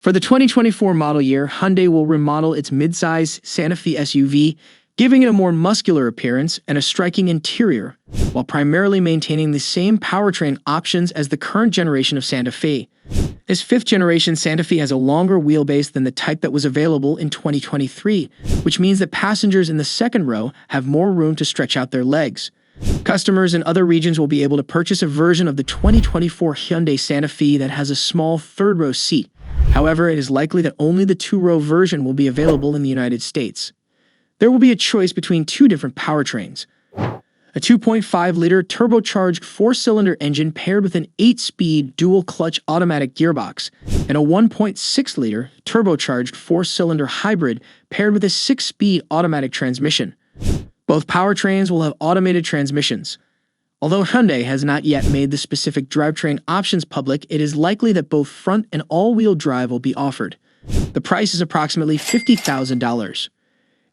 For the 2024 model year, Hyundai will remodel its midsize Santa Fe SUV, giving it a more muscular appearance and a striking interior, while primarily maintaining the same powertrain options as the current generation of Santa Fe. This fifth-generation Santa Fe has a longer wheelbase than the type that was available in 2023, which means that passengers in the second row have more room to stretch out their legs. Customers in other regions will be able to purchase a version of the 2024 Hyundai Santa Fe that has a small third-row seat. However, it is likely that only the two-row version will be available in the United States. There will be a choice between two different powertrains: a 2.5-liter turbocharged four-cylinder engine paired with an 8-speed dual-clutch automatic gearbox, and a 1.6-liter turbocharged four-cylinder hybrid paired with a 6-speed automatic transmission. Both powertrains will have automated transmissions. Although Hyundai has not yet made the specific drivetrain options public, it is likely that both front and all-wheel drive will be offered. The price is approximately $50,000.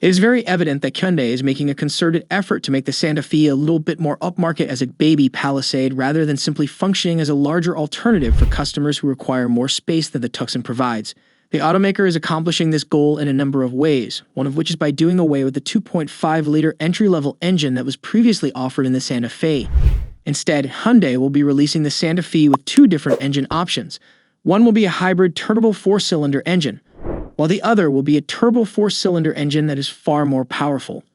It is very evident that Hyundai is making a concerted effort to make the Santa Fe a little bit more upmarket as a baby Palisade rather than simply functioning as a larger alternative for customers who require more space than the Tucson provides. The automaker is accomplishing this goal in a number of ways, one of which is by doing away with the 2.5-liter entry-level engine that was previously offered in the Santa Fe. Instead, Hyundai will be releasing the Santa Fe with two different engine options. One will be a hybrid turbo four-cylinder engine, while the other will be a turbo four-cylinder engine that is far more powerful.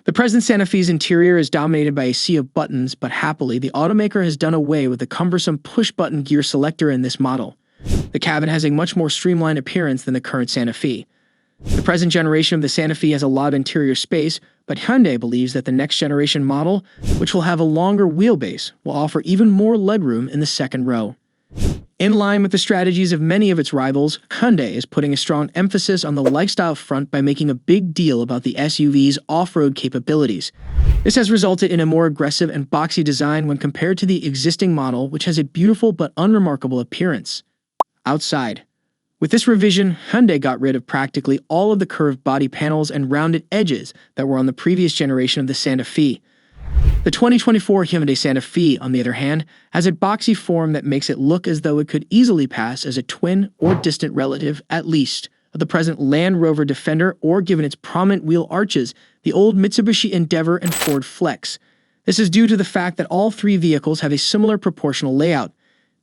The present Santa Fe's interior is dominated by a sea of buttons, but happily, the automaker has done away with the cumbersome push-button gear selector in this model. The cabin has a much more streamlined appearance than the current Santa Fe. The present generation of the Santa Fe has a lot of interior space, but Hyundai believes that the next generation model, which will have a longer wheelbase, will offer even more legroom in the second row. In line with the strategies of many of its rivals, Hyundai is putting a strong emphasis on the lifestyle front by making a big deal about the SUV's off-road capabilities. This has resulted in a more aggressive and boxy design when compared to the existing model, which has a beautiful but unremarkable appearance. Outside. With this revision, Hyundai got rid of practically all of the curved body panels and rounded edges that were on the previous generation of the Santa Fe. The 2024 Hyundai Santa Fe, on the other hand, has a boxy form that makes it look as though it could easily pass as a twin or distant relative, at least, of the present Land Rover Defender, or given its prominent wheel arches, the old Mitsubishi Endeavor and Ford Flex. This is due to the fact that all three vehicles have a similar proportional layout.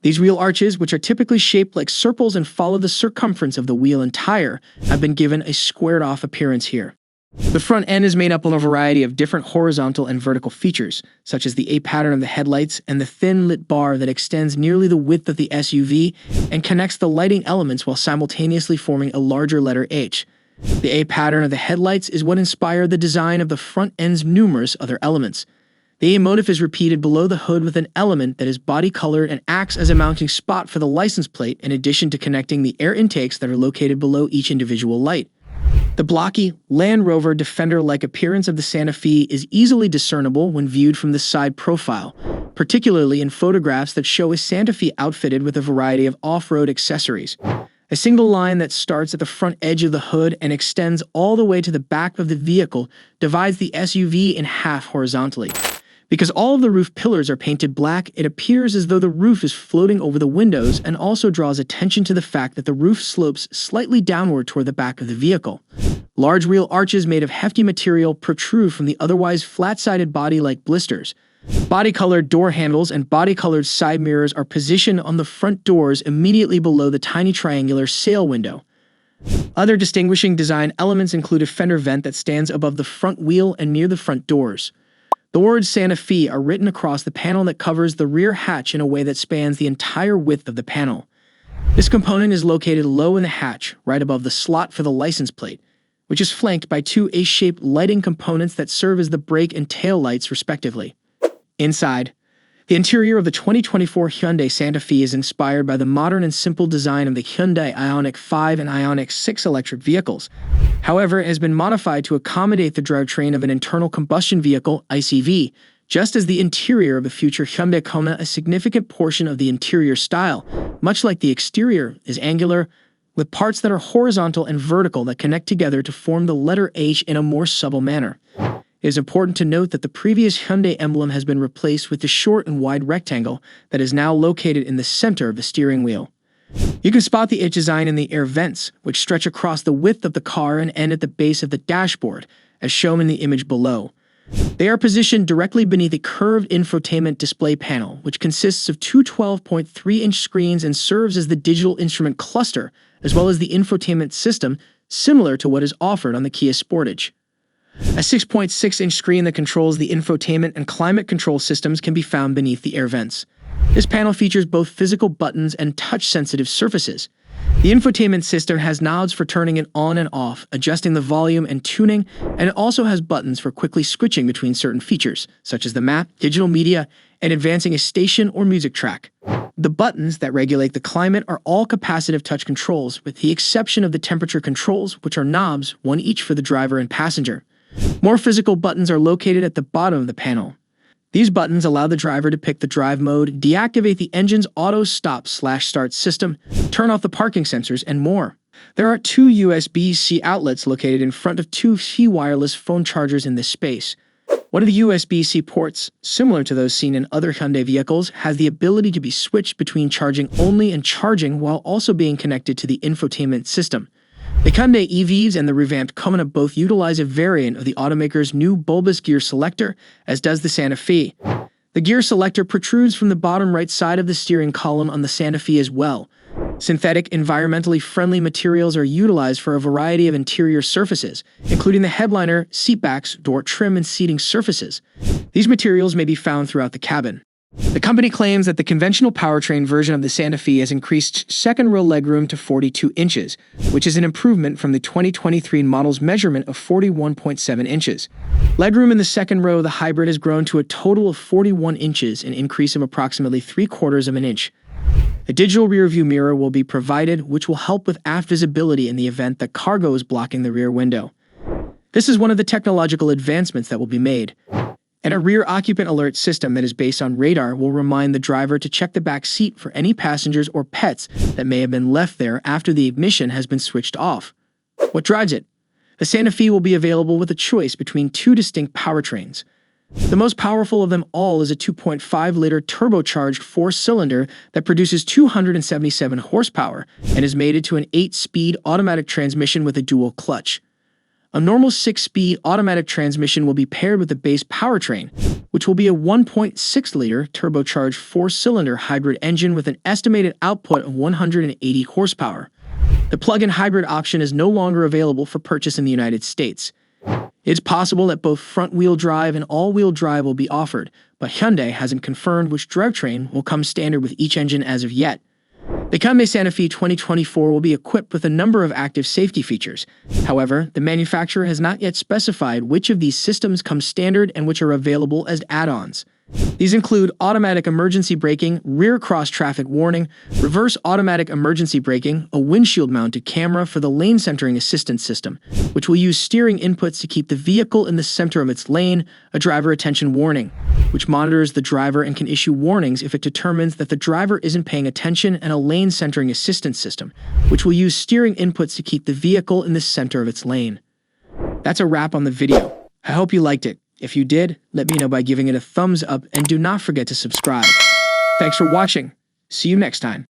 These wheel arches, which are typically shaped like circles and follow the circumference of the wheel and tire, have been given a squared-off appearance here. The front end is made up of a variety of different horizontal and vertical features, such as the A pattern of the headlights and the thin lit bar that extends nearly the width of the SUV and connects the lighting elements while simultaneously forming a larger letter H. The A pattern of the headlights is what inspired the design of the front end's numerous other elements. The A motif is repeated below the hood with an element that is body-colored and acts as a mounting spot for the license plate in addition to connecting the air intakes that are located below each individual light. The blocky, Land Rover Defender-like appearance of the Santa Fe is easily discernible when viewed from the side profile, particularly in photographs that show a Santa Fe outfitted with a variety of off-road accessories. A single line that starts at the front edge of the hood and extends all the way to the back of the vehicle divides the SUV in half horizontally. Because all of the roof pillars are painted black, it appears as though the roof is floating over the windows and also draws attention to the fact that the roof slopes slightly downward toward the back of the vehicle. Large wheel arches made of hefty material protrude from the otherwise flat-sided body like blisters. Body-colored door handles and body-colored side mirrors are positioned on the front doors immediately below the tiny triangular sail window. Other distinguishing design elements include a fender vent that stands above the front wheel and near the front doors. The words Santa Fe are written across the panel that covers the rear hatch in a way that spans the entire width of the panel. This component is located low in the hatch, right above the slot for the license plate, which is flanked by two A-shaped lighting components that serve as the brake and tail lights respectively. Inside, the interior of the 2024 Hyundai Santa Fe is inspired by the modern and simple design of the Hyundai Ioniq 5 and Ioniq 6 electric vehicles. However, it has been modified to accommodate the drivetrain of an internal combustion vehicle, ICV, just as the interior of the future Hyundai Kona. A significant portion of the interior style, much like the exterior, is angular, with parts that are horizontal and vertical that connect together to form the letter H in a more subtle manner. It is important to note that the previous Hyundai emblem has been replaced with the short and wide rectangle that is now located in the center of the steering wheel. You can spot the design in the air vents, which stretch across the width of the car and end at the base of the dashboard, as shown in the image below. They are positioned directly beneath a curved infotainment display panel, which consists of two 12.3-inch screens and serves as the digital instrument cluster, as well as the infotainment system, similar to what is offered on the Kia Sportage. A 6.6-inch screen that controls the infotainment and climate control systems can be found beneath the air vents. This panel features both physical buttons and touch-sensitive surfaces. The infotainment system has knobs for turning it on and off, adjusting the volume and tuning, and it also has buttons for quickly switching between certain features, such as the map, digital media, and advancing a station or music track. The buttons that regulate the climate are all capacitive touch controls, with the exception of the temperature controls, which are knobs, one each for the driver and passenger. More physical buttons are located at the bottom of the panel. These buttons allow the driver to pick the drive mode, deactivate the engine's auto stop/start system, turn off the parking sensors, and more. There are two USB-C outlets located in front of two C wireless phone chargers in this space. One of the USB-C ports, similar to those seen in other Hyundai vehicles, has the ability to be switched between charging only and charging while also being connected to the infotainment system. The Hyundai EVs and the revamped Kona both utilize a variant of the automaker's new bulbous gear selector, as does the Santa Fe. The gear selector protrudes from the bottom right side of the steering column on the Santa Fe as well. Synthetic, environmentally friendly materials are utilized for a variety of interior surfaces, including the headliner, seatbacks, door trim, and seating surfaces. These materials may be found throughout the cabin. The company claims that the conventional powertrain version of the Santa Fe has increased second-row legroom to 42 inches, which is an improvement from the 2023 model's measurement of 41.7 inches. Legroom in the second row of the hybrid has grown to a total of 41 inches, an increase of approximately 3/4 of an inch. A digital rear-view mirror will be provided, which will help with aft visibility in the event that cargo is blocking the rear window. This is one of the technological advancements that will be made. And a rear occupant alert system that is based on radar will remind the driver to check the back seat for any passengers or pets that may have been left there after the ignition has been switched off. What drives it? The Santa Fe will be available with a choice between two distinct powertrains. The most powerful of them all is a 2.5-liter turbocharged 4-cylinder that produces 277 horsepower and is mated to an 8-speed automatic transmission with a dual clutch. A normal 6-speed automatic transmission will be paired with the base powertrain, which will be a 1.6-liter turbocharged 4-cylinder hybrid engine with an estimated output of 180 horsepower. The plug-in hybrid option is no longer available for purchase in the United States. It's possible that both front-wheel drive and all-wheel drive will be offered, but Hyundai hasn't confirmed which drivetrain will come standard with each engine as of yet. The Hyundai Santa Fe 2024 will be equipped with a number of active safety features. However, the manufacturer has not yet specified which of these systems come standard and which are available as add-ons. These include automatic emergency braking, rear cross-traffic warning, reverse automatic emergency braking, a windshield-mounted camera for the lane centering assistance system, which will use steering inputs to keep the vehicle in the center of its lane, a driver attention warning, which monitors the driver and can issue warnings if it determines that the driver isn't paying attention, and a lane centering assistance system, which will use steering inputs to keep the vehicle in the center of its lane. That's a wrap on the video. I hope you liked it. If you did, let me know by giving it a thumbs up and do not forget to subscribe. Thanks for watching. See you next time.